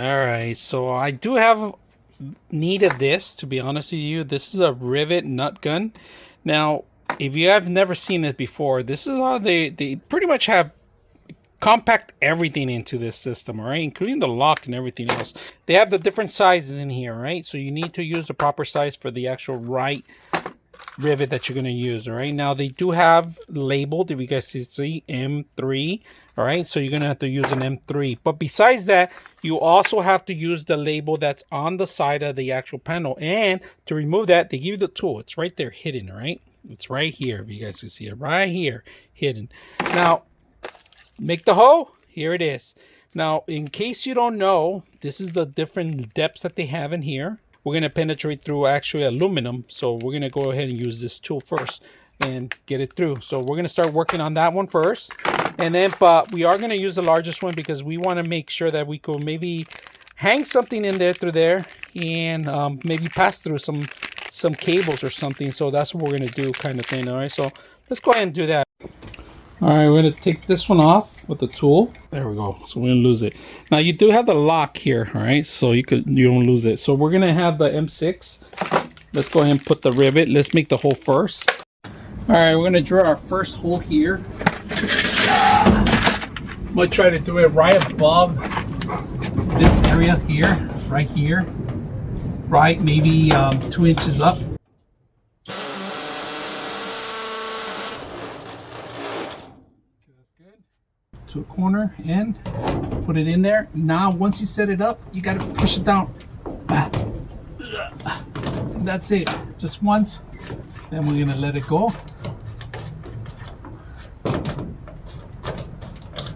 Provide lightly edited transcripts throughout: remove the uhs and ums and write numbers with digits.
All right, so I do have need of this, to be honest with you. This is a rivet nut gun. Now, if you have never seen it before, this is how they pretty much have compact everything into this system, all right, including the lock and everything else. They have the different sizes in here, right? So you need to use the proper size for the actual right rivet that you're going to use. All right, now they do have labeled, if you guys see, M3. All right, so you're going to have to use an M3, but besides that, you also have to use the label that's on the side of the actual panel. And to remove that, they give you the tool. It's right there hidden. All right, it's right here, if you guys can see it, right here hidden. Now make the hole. Here it is. Now, in case you don't know, this is the different depths that they have in here. We're going to penetrate through actually aluminum, so we're going to go ahead and use this tool first and get it through. So we're going to start working on that one first, and then but we are going to use the largest one because we want to make sure that we could maybe hang something in there through there, and maybe pass through some cables or something. So that's what we're going to do, kind of thing. All right, so let's go ahead and do that. All right, we're going to take this one off with the tool. There we go. So we're going to lose it. Now you do have the lock here, all right? So you don't lose it. So we're going to have the M6. Let's go ahead and put the rivet. Let's make the hole first. All right, we're going to drill our first hole here. I'm going to try to do it right above this area here, right here. Right, maybe 2 inches up. To a corner and put it in there. Now once you set it up, you got to push it down. That's it, just once. Then we're gonna let it go,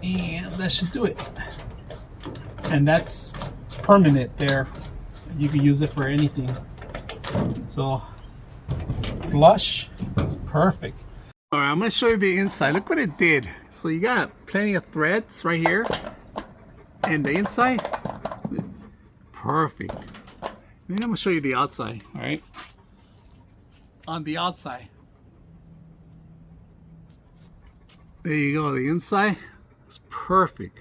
and that should do it. And that's permanent there. You can use it for anything. So flush is perfect. All right, I'm gonna show you the inside. Look what it did. So you got plenty of threads right here, and the inside, perfect. Then I'm gonna show you the outside. All right, on the outside, there you go. The inside is perfect.